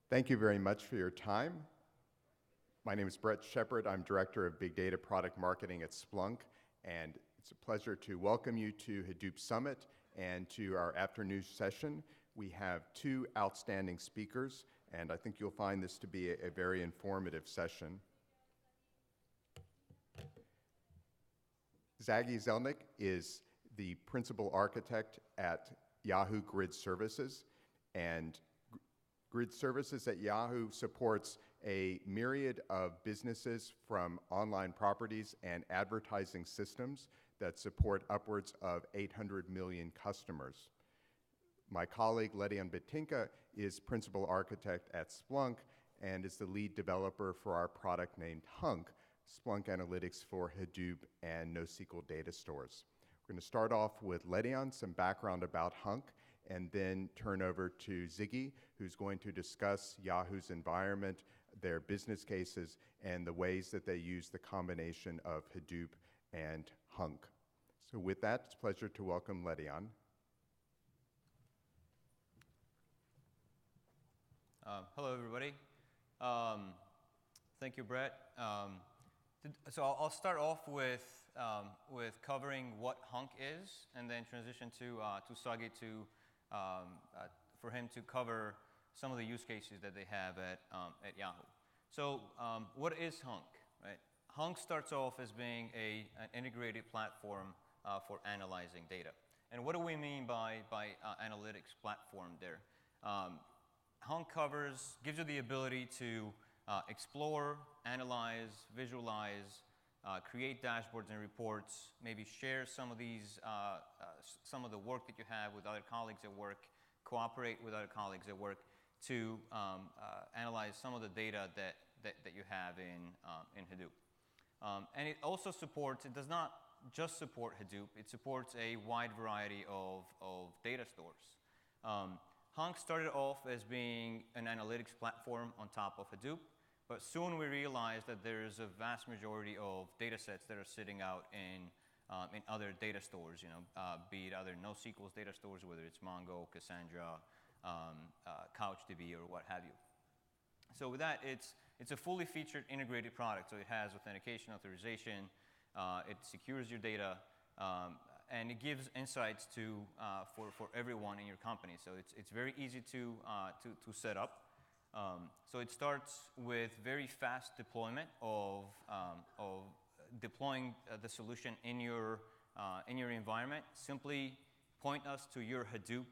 Thank you very much for your time. My name is Brett Shepard. I'm Director of Big Data Product Marketing at Splunk, and it's a pleasure to welcome you to Hadoop Summit and to our afternoon session. We have two outstanding speakers, and I think you'll find this to be a very informative session. Zaggy Zelnick is the principal architect at Yahoo Grid Services, and Grid Services at Yahoo supports a myriad of businesses from online properties and advertising systems that support upwards of 800 million customers. My colleague Ledyan Batinka is principal architect at Splunk and is the lead developer for our product named Hunk, Splunk Analytics for Hadoop and NoSQL data stores. We're going to start off with Ledyan, some background about Hunk, and then turn over to Ziggy, who's going to discuss Yahoo's environment, their business cases, and the ways that they use the combination of Hadoop and Hunk. So with that, it's a pleasure to welcome Ledyan. Hello, everybody. Thank you, Brett. So I'll start off with covering what Hunk is, and then transition to Sagi for him to cover some of the use cases that they have at Yahoo. So what is Hunk? Right? Hunk starts off as being an integrated platform for analyzing data. And what do we mean by analytics platform there? Hunk gives you the ability to explore, analyze, visualize, create dashboards and reports, maybe share some of these, some of the work that you have with other colleagues at work, cooperate with other colleagues at work to analyze some of the data that you have in Hadoop. And it also supports, it does not just support Hadoop, it supports a wide variety of data stores. Hunk started off as being an analytics platform on top of Hadoop, but soon we realized that there's a vast majority of data sets that are sitting out in other data stores, be it other NoSQL data stores, whether it's Mongo, Cassandra, CouchDB, or what have you. So with that, it's a fully featured integrated product. So it has authentication, authorization, it secures your data, and it gives insights for everyone in your company. So it's very easy to set up. So it starts with very fast deployment of deploying the solution in your environment. Simply point us to your Hadoop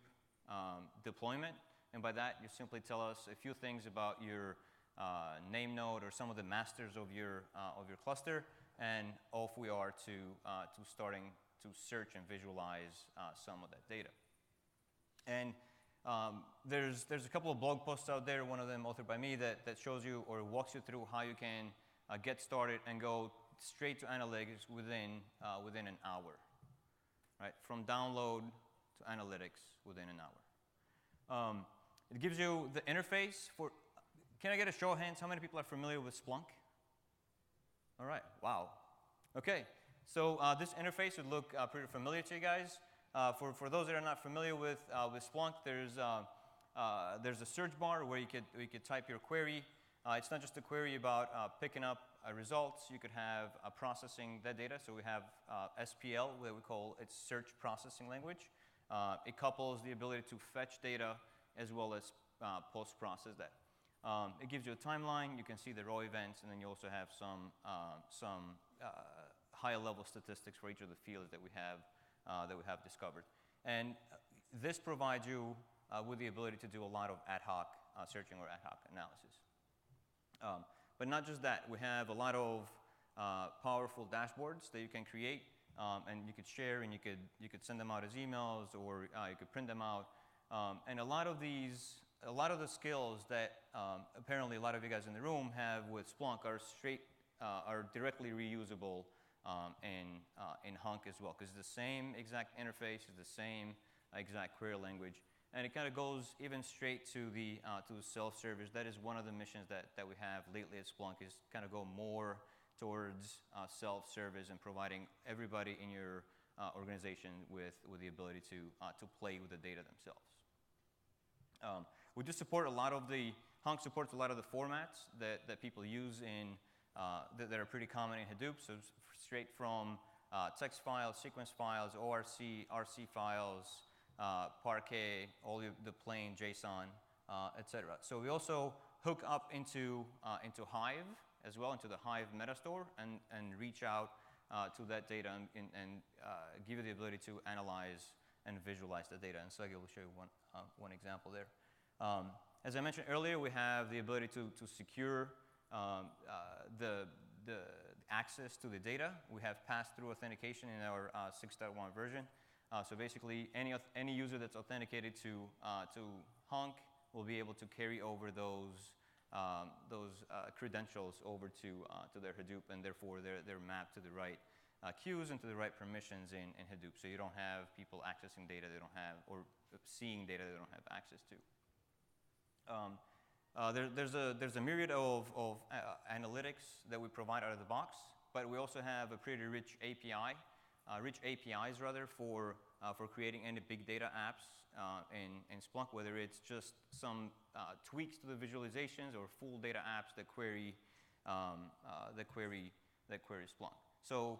deployment, and by that you simply tell us a few things about your name node or some of the masters of your cluster, and off we are to starting to search and visualize some of that data. And there's a couple of blog posts out there, one of them authored by me, that shows you or walks you through how you can get started and go straight to analytics within an hour, right? From download to analytics within an hour. It gives you the interface for. Can I get a show of hands? How many people are familiar with Splunk? All right. Wow. Okay. So this interface would look pretty familiar to you guys. For those that are not familiar with Splunk, there's a search bar where you could type your query. It's not just a query about picking up results. You could have processing that data. So we have SPL, what we call its search processing language. It couples the ability to fetch data as well as post-process that. It gives you a timeline. You can see the raw events, and then you also have some high-level statistics for each of the fields that we have discovered. And this provides you with the ability to do a lot of ad hoc searching or ad hoc analysis. But not just that, we have a lot of powerful dashboards that you can create, and you could share, and you could send them out as emails, or you could print them out. And a lot of the skills that apparently a lot of you guys in the room have with Splunk are directly reusable in Hunk as well, because it's the same exact interface, it's the same exact query language, and it kind of goes even straight to the self-service. That is one of the missions that we have lately at Splunk, is kind of go more towards self-service and providing everybody in your organization with the ability to play with the data themselves. We do support a lot of the Hunk supports a lot of the formats that people use that are pretty common in Hadoop. So straight from text files, sequence files, ORC, RC files, Parquet, all the plain JSON, etc. So we also hook up into Hive as well, into the Hive metastore, and reach out to that data and give you the ability to analyze and visualize the data. And Sagi will show you one example there. As I mentioned earlier, we have the ability to secure the access to the data. We have pass-through authentication in our 6.1 version. So basically, any user that's authenticated to Hunk will be able to carry over those credentials over to their Hadoop, and therefore they're mapped to the right queues and to the right permissions in Hadoop. So you don't have people accessing data they don't have, or seeing data they don't have access to. There's a myriad of analytics that we provide out of the box, but we also have a pretty rich APIs for creating any big data apps in Splunk, whether it's just some tweaks to the visualizations or full data apps that query Splunk. So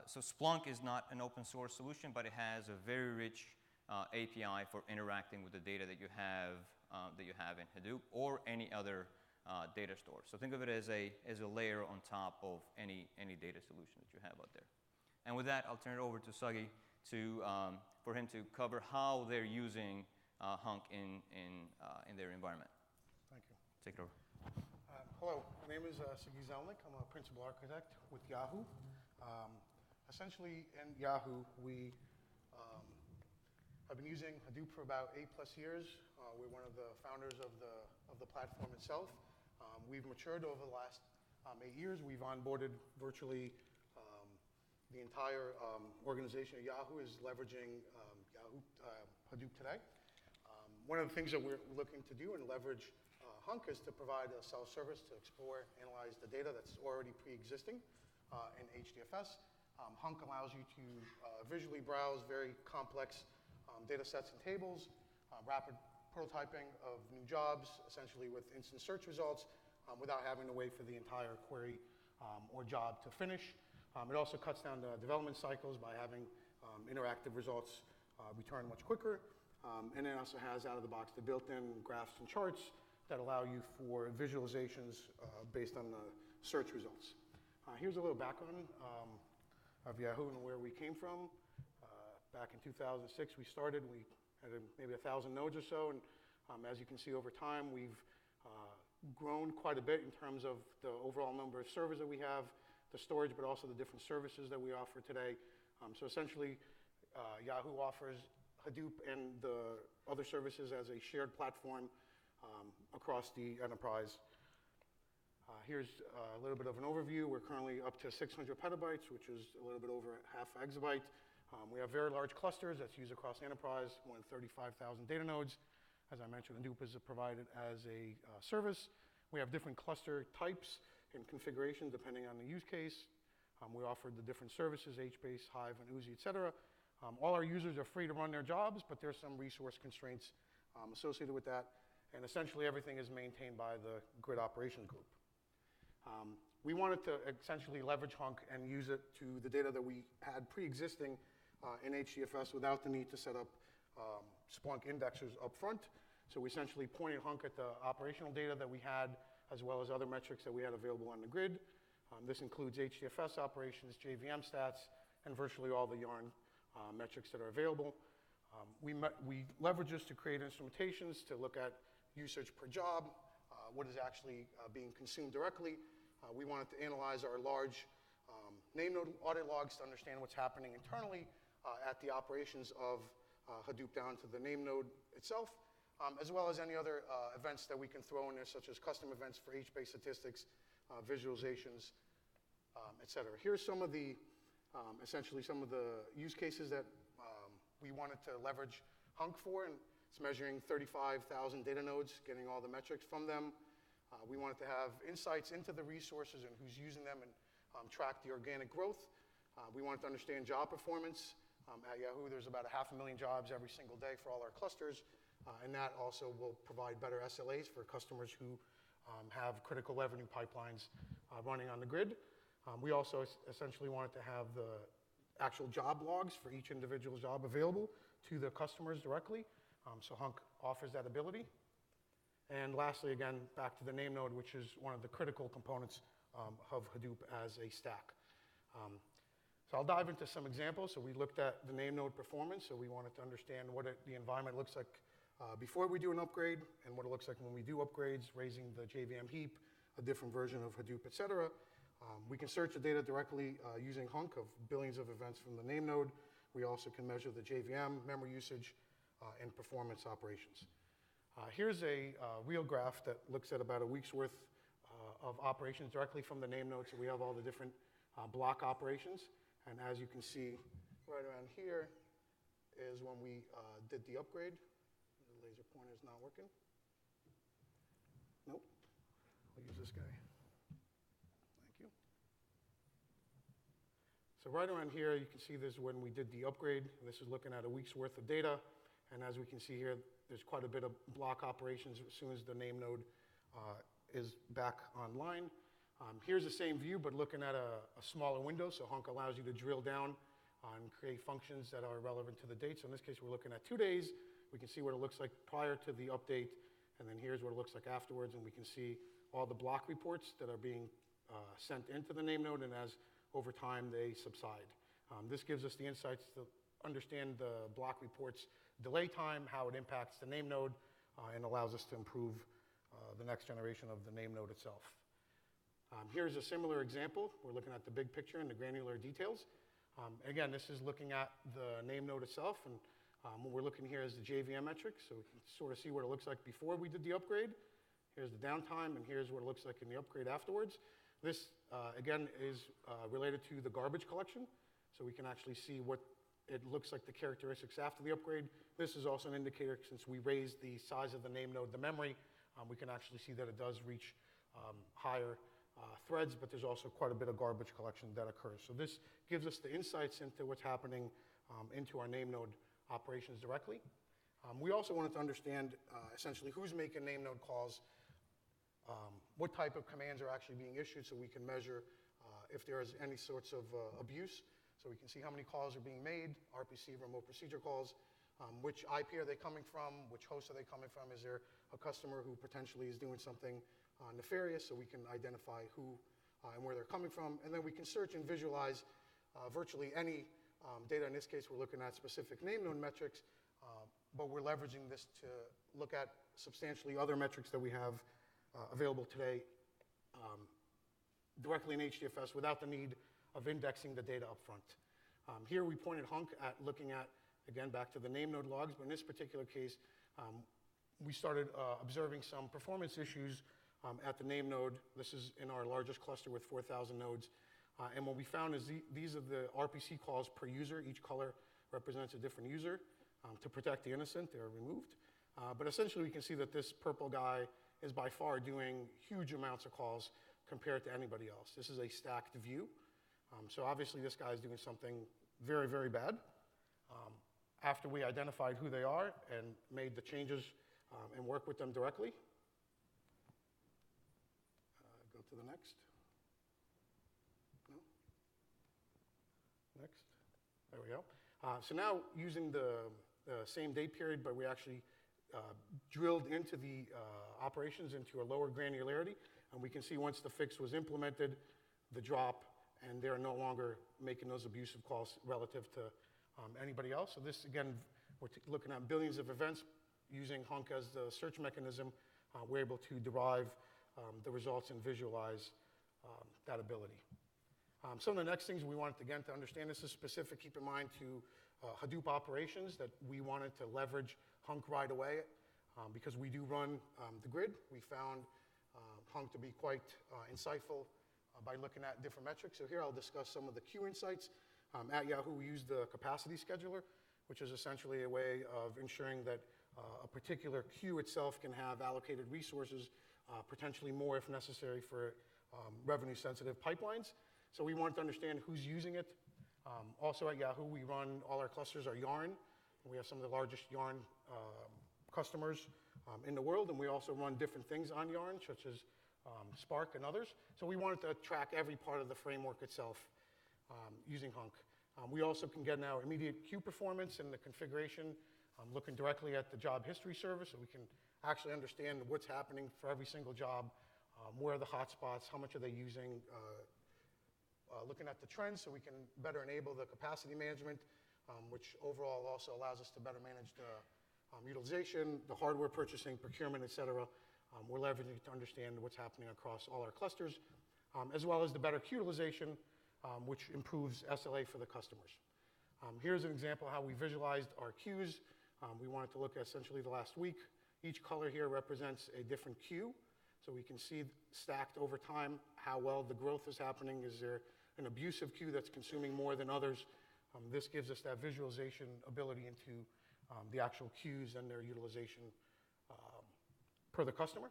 so Splunk is not an open source solution, but it has a very rich API for interacting with the data that you have in Hadoop or any other data store. So think of it as a layer on top of any data solution that you have out there. And with that, I'll turn it over to Sagi for him to cover how they're using Hunk in their environment. Thank you. Take it over. Hello, my name is Sagi Zelnick. I'm a principal architect with Yahoo. Essentially, in Yahoo, we have been using Hadoop for about 8+ years. We're one of the founders of the platform itself. We've matured over the last 8 years. We've onboarded virtually the entire organization of Yahoo is leveraging Hadoop today. One of the things that we're looking to do and leverage Hunk is to provide a self-service to explore, analyze the data that's already pre-existing in HDFS. Hunk allows you to visually browse very complex data sets and tables, rapid prototyping of new jobs, essentially with instant search results, without having to wait for the entire query or job to finish. It also cuts down the development cycles by having interactive results return much quicker. And it also has out of the box the built-in graphs and charts that allow you for visualizations based on the search results. Here's a little background of Yahoo and where we came from. Back in 2006, we started. We had maybe 1,000 nodes or so, and as you can see over time, we've grown quite a bit in terms of the overall number of servers that we have, the storage, but also the different services that we offer today. So essentially, Yahoo offers Hadoop and the other services as a shared platform across the enterprise. Here's a little bit of an overview. We're currently up to 600 petabytes, which is a little bit over half an exabyte. We have very large clusters that's used across the enterprise, more than 35,000 data nodes. As I mentioned, Hadoop is provided as a service. We have different cluster types and configuration depending on the use case. We offer the different services, HBase, Hive, and Uzi, et cetera. All our users are free to run their jobs, but there's some resource constraints associated with that. And essentially everything is maintained by the grid operations group. We wanted to essentially leverage Hunk and use it to the data that we had pre-existing in HDFS without the need to set up Splunk indexers up front. So we essentially pointed Hunk at the operational data that we had, as well as other metrics that we had available on the grid. This includes HDFS operations, JVM stats, and virtually all the Yarn metrics that are available. We leverage this to create instrumentations to look at usage per job, what is actually being consumed directly. We wanted to analyze our large name node audit logs to understand what's happening internally at the operations of Hadoop down to the name node itself, as well as any other events that we can throw in there, such as custom events for HBase statistics, visualizations, et cetera. Here's some of the, essentially some of the use cases that we wanted to leverage Hunk for, and it's measuring 35,000 data nodes, getting all the metrics from them. We wanted to have insights into the resources and who's using them and track the organic growth. We wanted to understand job performance. At Yahoo, there's about 500,000 jobs every single day for all our clusters. and that also will provide better SLAs for customers who have critical revenue pipelines running on the grid. We also essentially wanted to have the actual job logs for each individual job available to the customers directly. So Hunk offers that ability. And lastly, again, back to the name node, which is one of the critical components of Hadoop as a stack. So I'll dive into some examples. So we looked at the name node performance. So we wanted to understand what the environment looks like before we do an upgrade and what it looks like when we do upgrades, raising the JVM heap, a different version of Hadoop, et cetera. We can search the data directly using Hunk of billions of events from the name node. We also can measure the JVM, memory usage, and performance operations. Here's a real graph that looks at about a week's worth of operations directly from the name node. So we have all the different block operations. And as you can see right around here is when we did the upgrade. The laser pointer is not working. Nope. I'll use this guy. Thank you. So right around here, you can see this is when we did the upgrade. This is looking at a week's worth of data. And as we can see here, there's quite a bit of block operations as soon as the name node is back online. Here's the same view, but looking at a smaller window. So Hunk allows you to drill down and create functions that are relevant to the date. So in this case, we're looking at 2 days. We can see what it looks like prior to the update. And then here's what it looks like afterwards. And we can see all the block reports that are being sent into the name node. And as over time, they subside. This gives us the insights to understand the block reports delay time, how it impacts the name node, and allows us to improve the next generation of the name node itself. Here's a similar example. We're looking at the big picture and the granular details. Again, this is looking at the name node itself, and what we're looking here is the JVM metrics, so we can sort of see what it looks like before we did the upgrade. Here's the downtime, and here's what it looks like in the upgrade afterwards. This, again, is related to the garbage collection, so we can actually see what it looks like the characteristics after the upgrade. This is also an indicator, since we raised the size of the name node, the memory, we can actually see that it does reach higher threads, but there's also quite a bit of garbage collection that occurs. So this gives us the insights into what's happening into our name node operations directly. We also wanted to understand essentially who's making name node calls, what type of commands are actually being issued, so we can measure if there is any sorts of abuse. So we can see how many calls are being made, RPC, remote procedure calls, which IP are they coming from, which host are they coming from, is there a customer who potentially is doing something nefarious, so we can identify who and where they're coming from. And then we can search and visualize virtually any data. In this case, we're looking at specific name node metrics, but we're leveraging this to look at substantially other metrics that we have available today directly in HDFS without the need of indexing the data up front. Here we pointed Hunk at looking at, again, back to the name node logs, but in this particular case, we started observing some performance issues at the name node. This is in our largest cluster with 4,000 nodes. And what we found is these are the RPC calls per user. Each color represents a different user. To protect the innocent, they're removed. But essentially, we can see that this purple guy is by far doing huge amounts of calls compared to anybody else. This is a stacked view. So obviously, this guy is doing something very, very bad. After we identified who they are and made the changes and worked with them directly. Go to the next. No? Next. There we go. So now, using the same date period, but we actually drilled into the operations into a lower granularity, and we can see once the fix was implemented, the drop, and they're no longer making those abusive calls relative to anybody else. So this, again, we're looking at billions of events using Hunk as the search mechanism. We're able to derive the results and visualize that ability. Some of the next things we wanted, again, to understand, this is specific, keep in mind, to Hadoop operations that we wanted to leverage Hunk right away because we do run the grid. We found Hunk to be quite insightful by looking at different metrics. So here I'll discuss some of the queue insights. At Yahoo, we use the capacity scheduler, which is essentially a way of ensuring that a particular queue itself can have allocated resources, potentially more if necessary for revenue-sensitive pipelines. So we wanted to understand who's using it. Also at Yahoo, we run all our clusters are Yarn. We have some of the largest Yarn customers in the world, and we also run different things on Yarn, such as Spark and others. So we wanted to track every part of the framework itself using Hunk. We also can get now immediate queue performance and the configuration, looking directly at the job history service, so we can actually understand what's happening for every single job, where are the hotspots, how much are they using, looking at the trends so we can better enable the capacity management, which overall also allows us to better manage the utilization, the hardware purchasing, procurement, et cetera. We're leveraging to understand what's happening across all our clusters, as well as the better queue utilization, which improves SLA for the customers. Here's an example of how we visualized our queues. We wanted to look at essentially the last week. Each color here represents a different queue, so we can see stacked over time how well the growth is happening. Is there an abusive queue that's consuming more than others? This gives us that visualization ability into the actual queues and their utilization per the customer.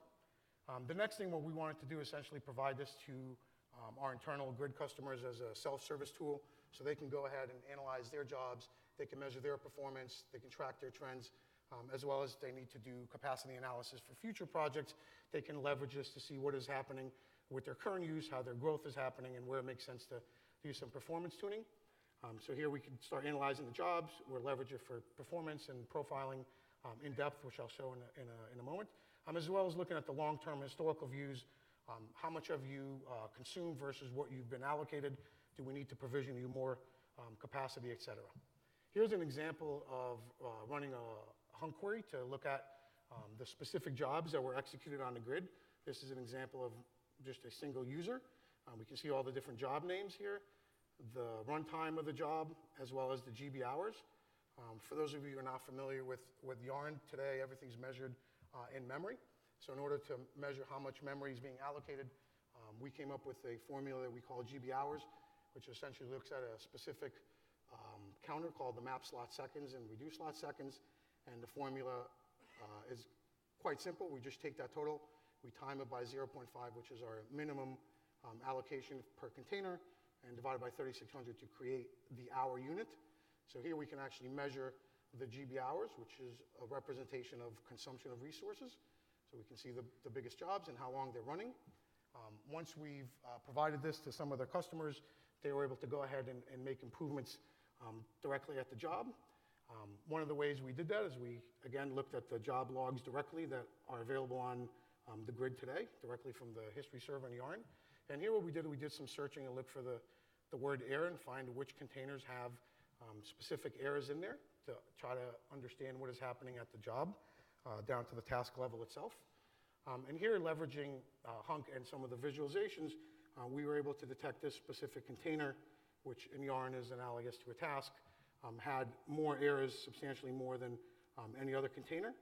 The next thing what we wanted to do is essentially provide this to our internal grid customers as a self-service tool, so they can go ahead and analyze their jobs, they can measure their performance, they can track their trends, as well as they need to do capacity analysis for future projects. They can leverage this to see what is happening with their current use, how their growth is happening, and where it makes sense to do some performance tuning. So here we can start analyzing the jobs. We'll leverage it for performance and profiling in depth, which I'll show in a moment, as well as looking at the long-term historical views. How much have you consumed versus what you've been allocated? Do we need to provision you more capacity, et cetera? Here's an example of running a Hunk query to look at the specific jobs that were executed on the grid. This is an example of just a single user. We can see all the different job names here, the runtime of the job, as well as the GB hours. For those of you who are not familiar with Yarn, today everything's measured in memory. So in order to measure how much memory is being allocated, we came up with a formula that we call GB hours, which essentially looks at a specific counter called the map slot seconds and reduce slot seconds. And the formula is quite simple. We just take that total, we time it by 0.5, which is our minimum allocation per container, and divide it by 3,600 to create the hour unit. So here we can actually measure the GB hours, which is a representation of consumption of resources. So we can see the biggest jobs and how long they're running. Once we've provided this to some of their customers, they were able to go ahead and make improvements directly at the job. One of the ways we did that is we, again, looked at the job logs directly that are available on the grid today, directly from the history server in Yarn. And here what we did some searching and looked for the word error and find which containers have specific errors in there to try to understand what is happening at the job down to the task level itself. And here, leveraging Hunk and some of the visualizations, we were able to detect this specific container, which in Yarn is analogous to a task, had more errors, substantially more than any other container.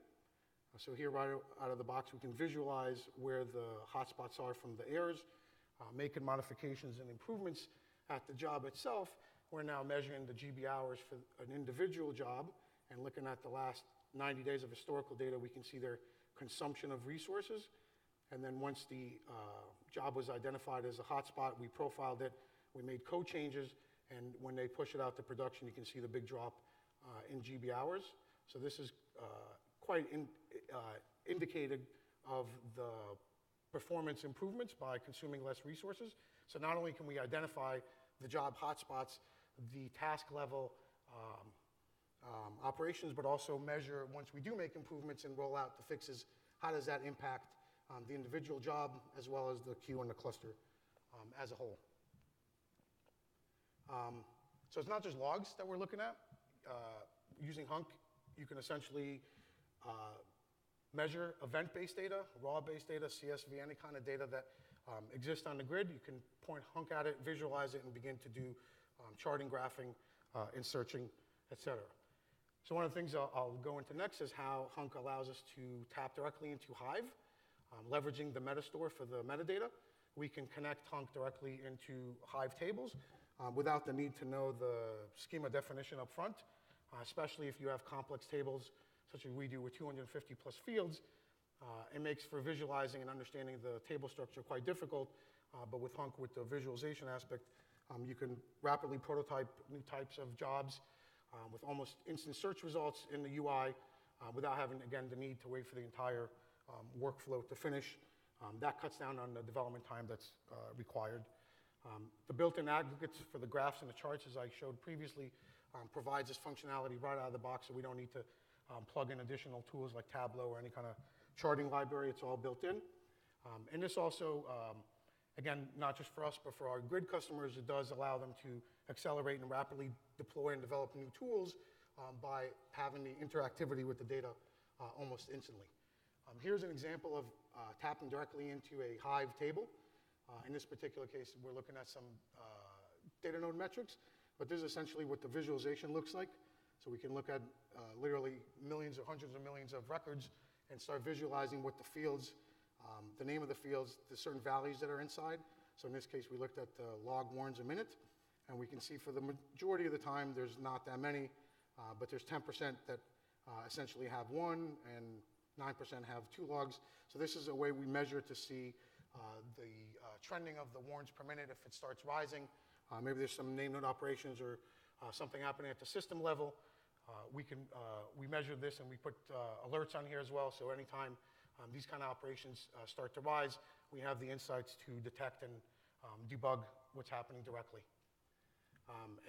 So here, right out of the box, we can visualize where the hotspots are from the errors, making modifications and improvements at the job itself. We're now measuring the GB hours for an individual job and looking at the last 90 days of historical data. We can see their consumption of resources. And then once the job was identified as a hotspot, we profiled it, we made code changes, and when they push it out to production, you can see the big drop in GB hours. So this is quite indicated of the performance improvements by consuming less resources. So not only can we identify the job hotspots, the task level operations, but also measure, once we do make improvements and roll out the fixes, how does that impact the individual job as well as the queue and the cluster as a whole. So it's not just logs that we're looking at. Using Hunk, you can essentially measure event-based data, raw-based data, CSV, any kind of data that exists on the grid. You can point Hunk at it, visualize it, and begin to do charting, graphing, and searching, et cetera. So one of the things I'll go into next is how Hunk allows us to tap directly into Hive, leveraging the metastore for the metadata. We can connect Hunk directly into Hive tables without the need to know the schema definition up front, especially if you have complex tables such as we do with 250 plus fields. It makes for visualizing and understanding the table structure quite difficult, but with Hunk, with the visualization aspect, you can rapidly prototype new types of jobs with almost instant search results in the UI, without having, again, the need to wait for the entire workflow to finish. That cuts down on the development time that's required. The built-in aggregates for the graphs and the charts, as I showed previously, provides this functionality right out of the box, so we don't need to plug in additional tools like Tableau or any kind of charting library. It's all built in. And this also, again, not just for us, but for our grid customers, it does allow them to accelerate and rapidly deploy and develop new tools by having the interactivity with the data almost instantly. Here's an example of tapping directly into a Hive table. In this particular case, we're looking at some data node metrics, but this is essentially what the visualization looks like. So we can look at literally millions or hundreds of millions of records and start visualizing what the fields, the name of the fields, the certain values that are inside. So in this case, we looked at log warns a minute, and we can see for the majority of the time, there's not that many, but there's 10% that essentially have one, and 9% have 2 logs. So this is a way we measure to see the trending of the warns per minute. If it starts rising, maybe there's some name node operations or something happening at the system level. We measure this and we put alerts on here as well. So anytime these kind of operations start to rise, we have the insights to detect and debug what's happening directly.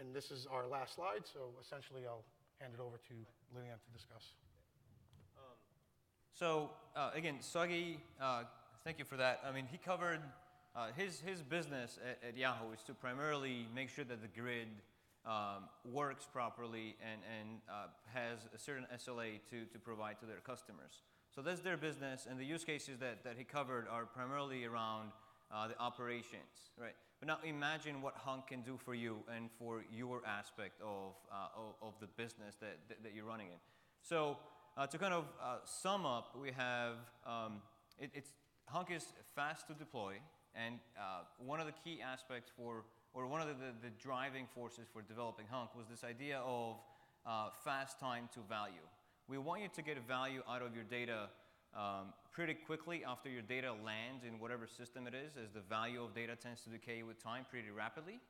And this is our last slide. So essentially, I'll hand it over to Lillian to discuss. So again, Sagi, thank you for that. I mean, he covered his business at Yahoo is to primarily make sure that the grid works properly and has a certain SLA to provide to their customers. So that's their business, and the use cases that he covered are primarily around the operations, right? But now imagine what Hunk can do for you and for your aspect of the business that you're running in. So to kind of sum up, we have, Hunk is fast to deploy, and one of the key aspects or one of the driving forces for developing Hunk was this idea of fast time to value. We want you to get value out of your data pretty quickly after your data lands in whatever system it is, as the value of data tends to decay with time pretty rapidly.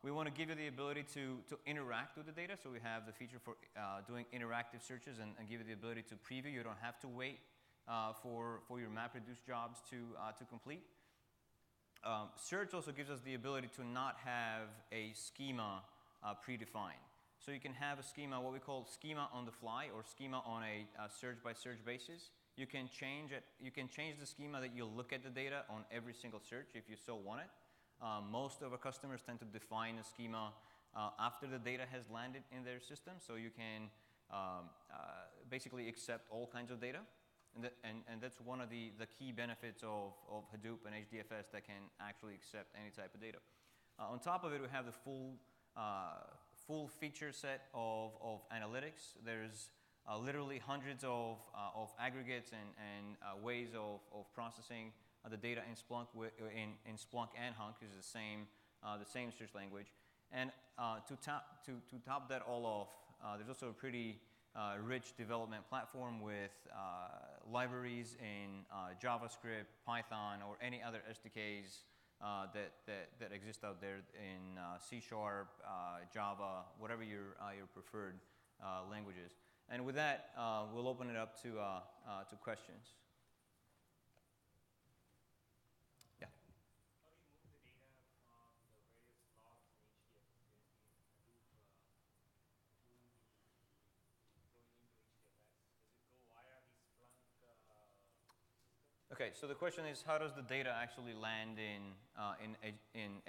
We want to give you the ability to interact with the data, so we have the feature for doing interactive searches and give you the ability to preview. You don't have to wait for your MapReduce jobs to complete. Search also gives us the ability to not have a schema predefined. So you can have a schema, what we call schema on the fly, or schema on a search by search basis. You can change it. You can change the schema that you look at the data on every single search if you so want it. Most of our customers tend to define a schema after the data has landed in their system, so you can basically accept all kinds of data. And that's one of the key benefits of Hadoop and HDFS that can actually accept any type of data. On top of it, we have the full feature set of analytics. There's literally hundreds of aggregates and ways of processing the data in Splunk in Splunk and Hunk is the same search language. And to top that all off, there's also a pretty rich development platform with libraries in JavaScript, Python, or any other SDKs that exist out there in C#, Java, whatever your preferred languages. And with that, we'll open it up to questions. Yeah. How do you move the data from the various logs in HDFS in Hadoop going into HDFS? Does it go via the Splunk system? Okay, so the question is, how does the data actually land in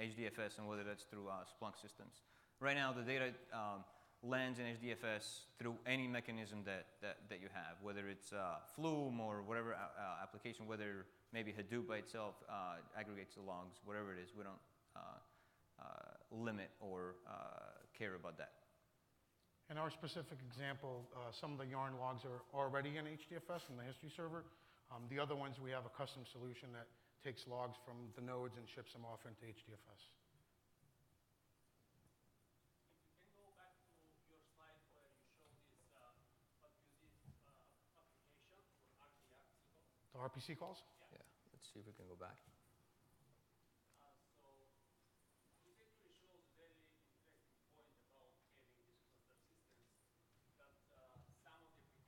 HDFS, and whether that's through Splunk systems? Right now, the data lands in HDFS through any mechanism that you have, whether it's Flume or whatever application, whether maybe Hadoop by itself aggregates the logs, whatever it is. We don't limit or care about that. In our specific example, some of the yarn logs are already in HDFS in the history server. The other ones, we have a custom solution that takes logs from the nodes and ships them off into HDFS. If you can go back to your slide where you show this application for RPC calls. The RPC calls? Yeah, let's see if we can go back. So this actually shows a very interesting point about having these cluster systems, that some of the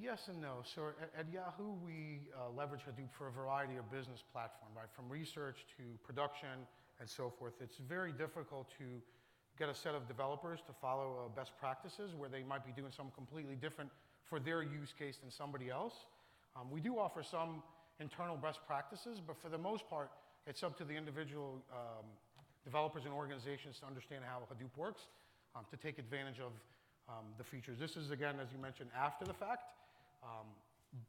Yes and no. So at Yahoo, we leverage Hadoop for a variety of business platforms, right? From research to production and so forth. It's very difficult to get a set of developers to follow best practices where they might be doing something completely different for their use case than somebody else. We do offer some internal best practices, but for the most part, it's up to the individual developers and organizations to understand how Hadoop works, to take advantage of the features. This is, again, as you mentioned, after the fact,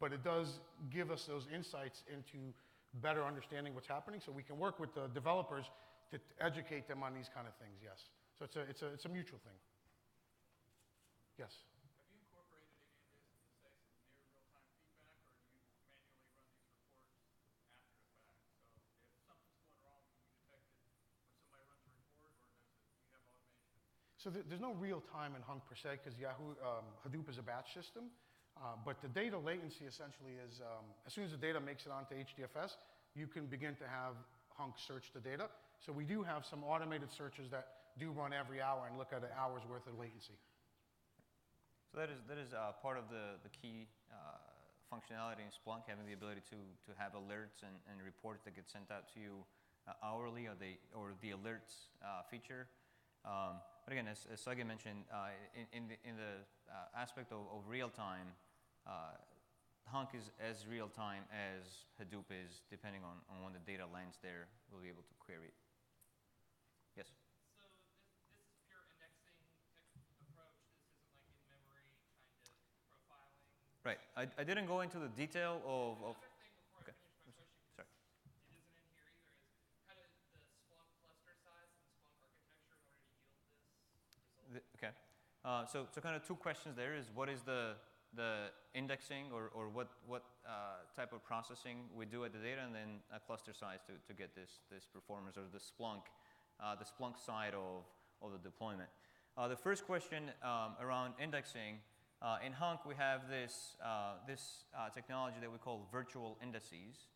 but it does give us those insights into better understanding what's happening, so we can work with the developers to educate them on these kind of things, yes. So it's a mutual thing. Yes? Have you incorporated any of this to say some near real-time feedback, or do you manually run these reports after the fact? So if something's going wrong, can you detect it when somebody runs a report, or do you have automation? So there's no real time in Hunk per se, because Hadoop is a batch system. But the data latency essentially is, as soon as the data makes it onto HDFS, you can begin to have Hunk search the data. So we do have some automated searches that do run every hour and look at an hour's worth of latency. So that is part of the key functionality in Splunk, having the ability to have alerts and reports that get sent out to you hourly, or the alerts feature. But again, as Sagi mentioned, in the aspect of real time, Hunk is as real time as Hadoop is, depending on when the data lands there. We'll be able to query it. Yes. So this is pure indexing approach. This isn't like in-memory kind of profiling. Right. I didn't go into the detail of Another thing before okay. I finish my question, Sorry. it isn't in here either, is kind of the Splunk cluster size and Splunk architecture in order to yield this result. Okay. So kind of two questions there is, what is the indexing or what type of processing we do at the data, and then a cluster size to get this performance, or the Splunk side of the deployment. The first question around indexing, in Hunk we have this technology that we call virtual indices,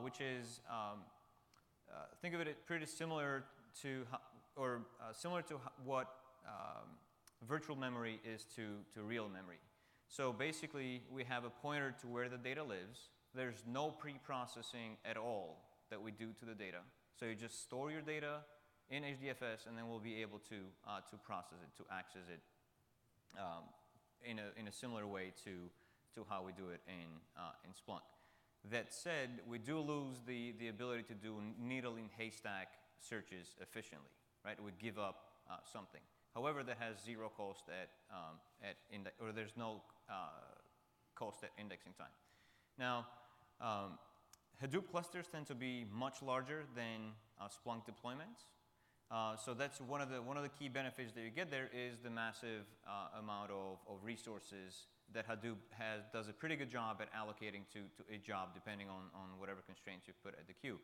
which is think of it pretty similar to what virtual memory is to real memory. So basically, we have a pointer to where the data lives. There's no pre-processing at all that we do to the data. So you just store your data in HDFS, and then we'll be able to process it, to access it in a similar way to how we do it in Splunk. That said, we do lose the ability to do needle in haystack searches efficiently, right? It would give up something. However, that has zero cost or there's no cost at indexing time. Now, Hadoop clusters tend to be much larger than Splunk deployments. So that's one of the key benefits that you get there is the massive amount of resources that Hadoop does a pretty good job at allocating to a job, depending on whatever constraints you put at the queue.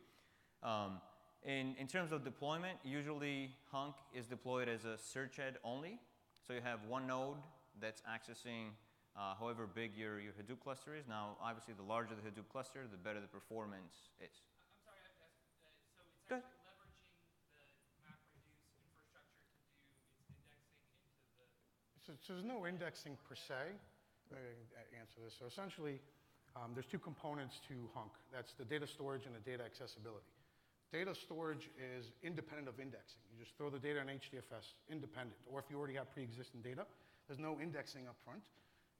In terms of deployment, usually Hunk is deployed as a search head only. So you have one node that's accessing however big your Hadoop cluster is. Now, obviously, the larger the Hadoop cluster, the better the performance is. I'm sorry, I have to ask. So it's Go ahead. actually leveraging the MapReduce infrastructure to do its indexing into the. So there's no indexing per se. Let me answer this. So essentially, there's two components to Hunk. That's the data storage and the data accessibility. Data storage is independent of indexing. You just throw the data in HDFS, independent. Or if you already have pre-existing data, there's no indexing up front.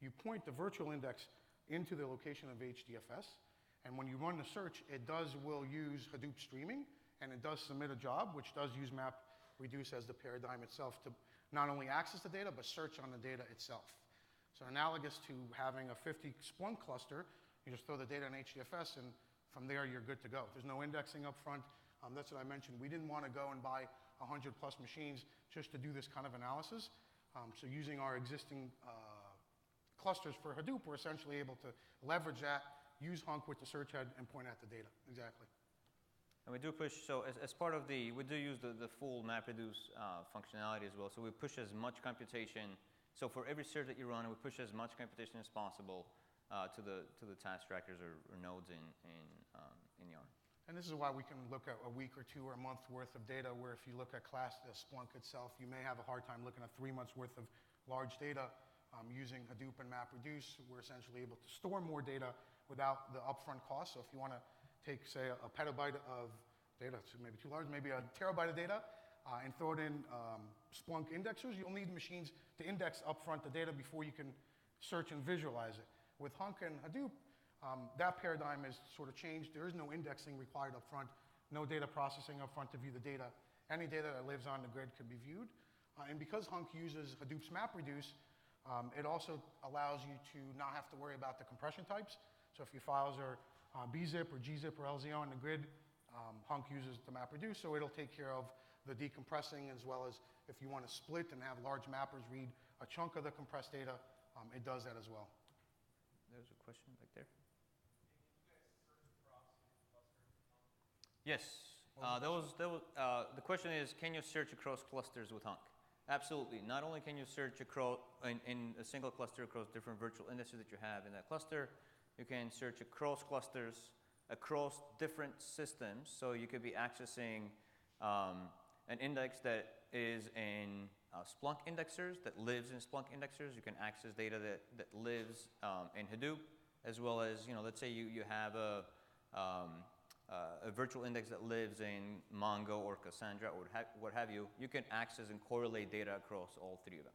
You point the virtual index into the location of HDFS, and when you run the search, it will use Hadoop streaming, and it does submit a job, which does use MapReduce as the paradigm itself to not only access the data, but search on the data itself. So analogous to having a 50 Splunk cluster, you just throw the data in HDFS, and from there, you're good to go. There's no indexing up front. That's what I mentioned. We didn't want to go and buy 100+ machines just to do this kind of analysis. So using our existing clusters for Hadoop, we're essentially able to leverage that, use Hunk with the search head, and point at the data. Exactly. And we do push, so as part of we do use the full MapReduce functionality as well. So we push as much computation. So for every search that you run, we push as much computation as possible to the task trackers or nodes in Yarn. And this is why we can look at a week or two or a month worth of data, where if you look at Splunk itself, you may have a hard time looking at 3 months worth of large data Using Hadoop and MapReduce, we're essentially able to store more data without the upfront cost. So if you want to take, say, a petabyte of data, so maybe too large, maybe a terabyte of data, and throw it in Splunk indexers, you'll need machines to index upfront the data before you can search and visualize it. With Hunk and Hadoop, that paradigm has sort of changed. There is no indexing required upfront, no data processing upfront to view the data. Any data that lives on the grid can be viewed. And because Hunk uses Hadoop's MapReduce, it also allows you to not have to worry about the compression types. So if your files are bzip or gzip or LZO on the grid, Hunk uses the MapReduce, so it'll take care of the decompressing, as well as if you want to split and have large mappers read a chunk of the compressed data, it does that as well. There's a question back there. Yes. The question is, can you search across clusters with Hunk? Absolutely. Not only can you search across in a single cluster across different virtual indexes that you have in that cluster, you can search across clusters, across different systems. So you could be accessing an index that is in Splunk indexers, that lives in Splunk indexers. You can access data that lives in Hadoop, as well as, let's say you have a virtual index that lives in Mongo or Cassandra or what have you. You can access and correlate data across all three of them.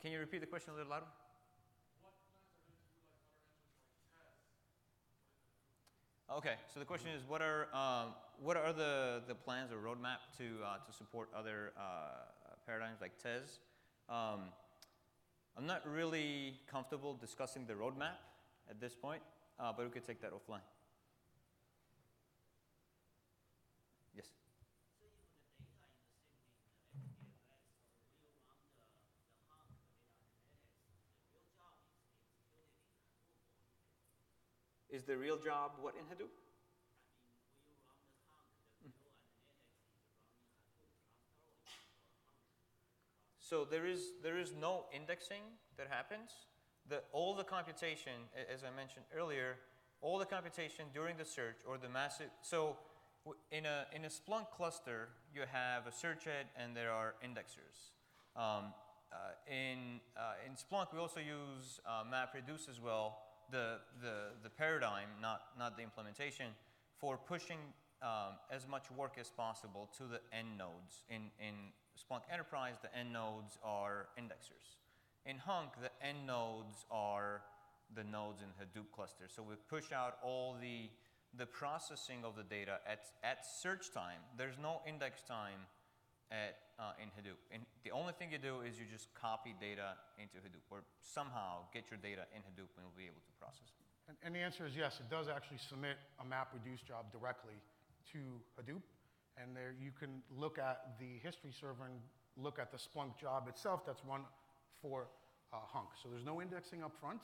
Can you repeat the question a little louder? Okay, so the question is, what are the plans or roadmap to support other paradigms like TES? I'm not really comfortable discussing the roadmap at this point, but we could take that offline. Yes. Is the real job what in Hadoop? So there is no indexing that happens. All the computation, as I mentioned earlier, all the computation during the search or the massive. So in a Splunk cluster, you have a search head and there are indexers. In Splunk, we also use MapReduce as well. The paradigm, not the implementation, for pushing as much work as possible to the end nodes. In Splunk Enterprise, the end nodes are indexers. In Hunk, the end nodes are the nodes in Hadoop cluster. So we push out all the processing of the data at search time. There's no index time in Hadoop. And the only thing you do is you just copy data into Hadoop, or somehow get your data in Hadoop and we'll be able to process it. And the answer is yes, it does actually submit a MapReduce job directly to Hadoop. And there you can look at the history server and look at the Splunk job itself that's run for Hunk. So there's no indexing up front,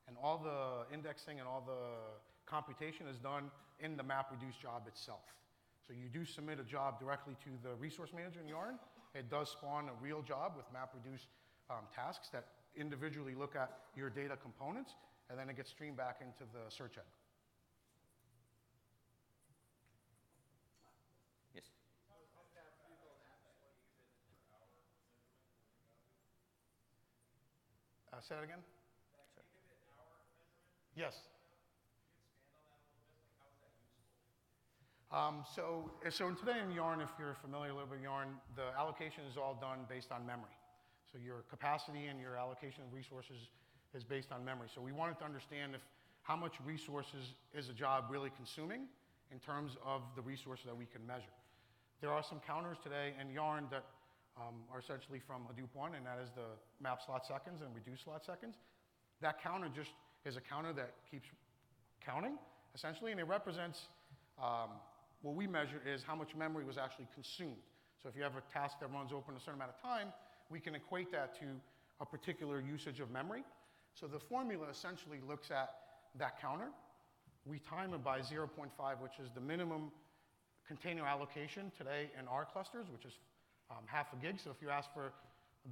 and all the indexing and all the computation is done in the MapReduce job itself. So you do submit a job directly to the resource manager in Yarn. It does spawn a real job with MapReduce tasks that individually look at your data components, and then it gets streamed back into the search head. Yes. Say that again? Yes. So today in Yarn, if you're familiar a little bit with Yarn, the allocation is all done based on memory. So your capacity and your allocation of resources is based on memory. So we wanted to understand how much resources is a job really consuming in terms of the resources that we can measure. There are some counters today in Yarn that are essentially from Hadoop 1, and that is the map slot seconds and reduce slot seconds. That counter just is a counter that keeps counting, essentially, and it represents what we measure is how much memory was actually consumed. So if you have a task that runs open a certain amount of time, we can equate that to a particular usage of memory. So the formula essentially looks at that counter. We time it by 0.5, which is the minimum container allocation today in our clusters, which is half a gig. So if you ask for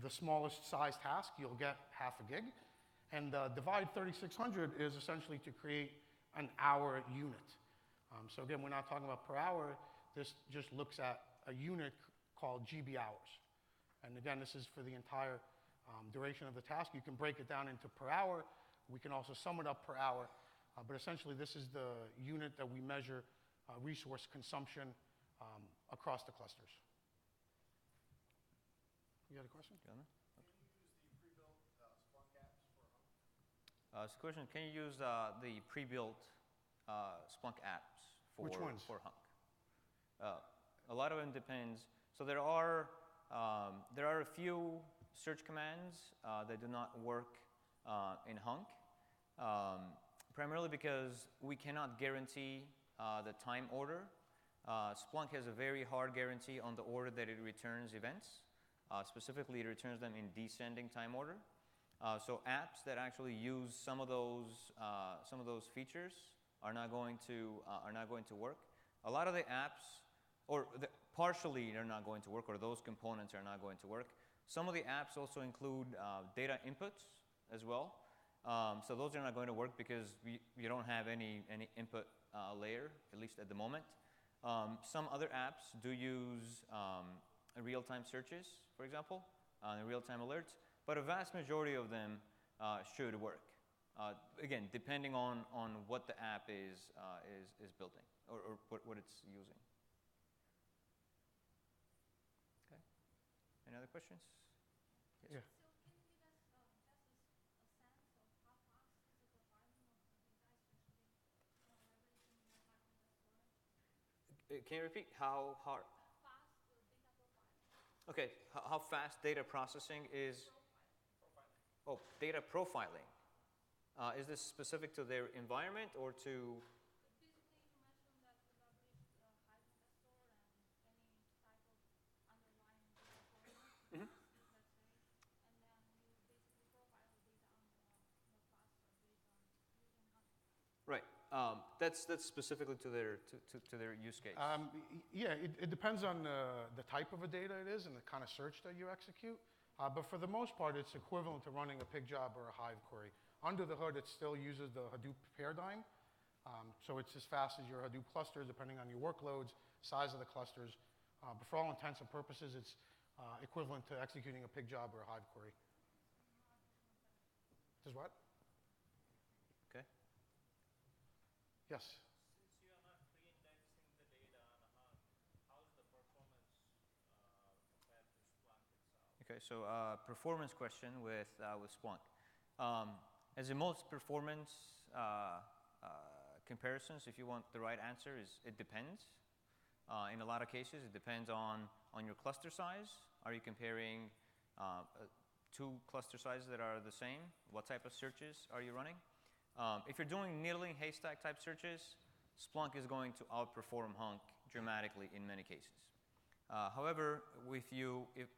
the smallest size task, you'll get half a gig. And divide 3600 is essentially to create an hour unit. So again, we're not talking about per hour. This just looks at a unit called GB hours. And again, this is for the entire duration of the task. You can break it down into per hour. We can also sum it up per hour. But essentially, this is the unit that we measure resource consumption across the clusters. You got a question? Got it? Can you use the pre-built Splunk apps for Hunk? So question, can you use the pre-built Splunk apps for, Which ones? for Hunk? A lot of it depends. So there are a few search commands that do not work in Hunk, primarily because we cannot guarantee the time order. Splunk has a very hard guarantee on the order that it returns events. Specifically, it returns them in descending time order. So apps that actually use some of those features are not going to work. A lot of the apps, partially they're not going to work, or those components are not going to work. Some of the apps also include data inputs as well. So those are not going to work because you don't have any input layer, at least at the moment. Some other apps do use real-time searches, for example, and real-time alerts, but a vast majority of them should work. Again, depending on what the app is building or what it's using. Okay. Any other questions? Yeah. So can you give us just a sense of how fast is the profiling of the data, especially everything you're talking about? Can you repeat how hard? Fast data profiling. Okay, how fast data processing is? Oh, data profiling. Is this specific to their environment or to? Basically, you mentioned that you published Hive Investor and any type of underlying data format, let's say, and then you basically profile the data on the cluster based on using Hub. Right. That's specifically to their use case. Yeah, it depends on the type of a data it is and the kind of search that you execute. But for the most part, it's equivalent to running a pig job or a Hive query. Under the hood, it still uses the Hadoop paradigm. So it's as fast as your Hadoop clusters, depending on your workloads, size of the clusters. But for all intents and purposes, it's equivalent to executing a pig job or a Hive query. Does what? Okay. Yes. Since you are not pre-indexing the data on Hunk, how is the performance compared to Splunk itself? Okay. So performance question with Splunk. As in most performance comparisons, if you want the right answer, it depends. In a lot of cases, it depends on your cluster size. Are you comparing two cluster sizes that are the same? What type of searches are you running? If you're doing needling haystack type searches, Splunk is going to outperform Hunk dramatically in many cases. However,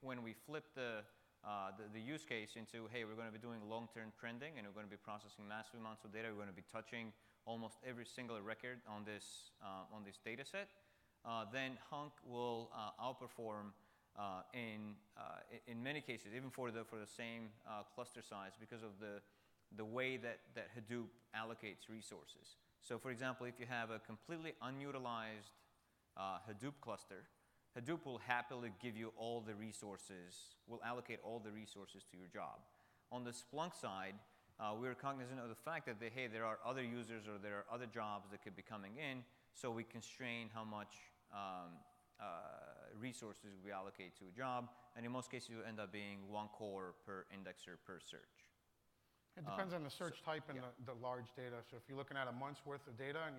when we flip the use case into, hey, we're going to be doing long-term trending and we're going to be processing massive amounts of data, we're going to be touching almost every single record on this data set, then Hunk will outperform in many cases, even for the same cluster size, because of the way that Hadoop allocates resources. So for example, if you have a completely unutilized Hadoop cluster, Hadoop will happily give you all the resources, will allocate all the resources to your job. On the Splunk side, we're cognizant of the fact that, hey, there are other users or there are other jobs that could be coming in, so we constrain how much resources we allocate to a job, and in most cases, you end up being one core per indexer per search. It depends on the search type and the large data. So if you're looking at a month's worth of data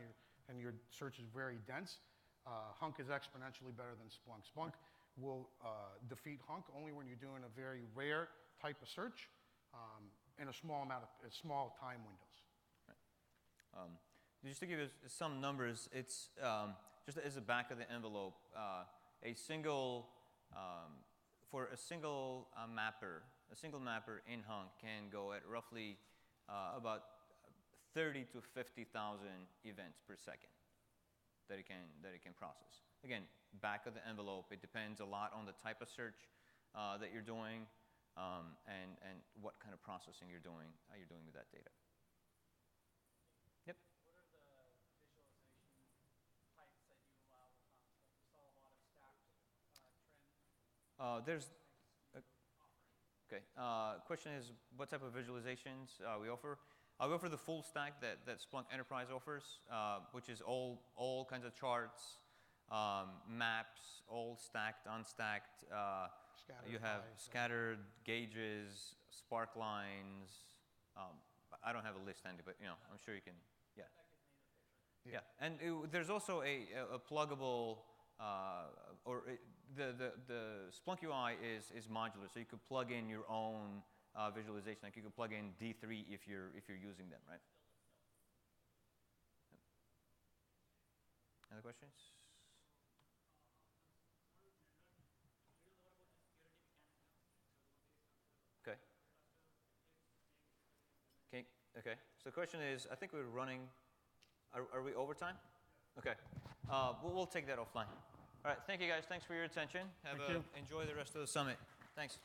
and your search is very dense, Hunk is exponentially better than Splunk. Splunk will defeat Hunk only when you're doing a very rare type of search in a small time windows. Right. Just to give you some numbers, it's just as a back of the envelope, for a single mapper in Hunk can go at roughly about 30 to 50,000 events per second that it can process. Again, back of the envelope, it depends a lot on the type of search that you're doing and what kind of processing you're doing with that data. Yep. What are the visualization types that you allow with Hunk? Like There's, okay. Question is, what type of visualizations we offer? We offer the full stack that Splunk Enterprise offers, which is all kinds of charts, maps, all stacked, unstacked. Scattered You have by, so- scattered gauges, spark lines. I don't have a list handy, but I'm sure you can. Yeah. Yeah, and there's also a pluggable, the Splunk UI is modular, so you could plug in your own visualization. Like you could plug in D3 if you're using them, right? Other questions? Okay. Okay. So the question is, I think we're running. Are we overtime? Okay. We'll take that offline. All right. Thank you guys. Thanks for your attention. Enjoy the rest of the summit. Thanks.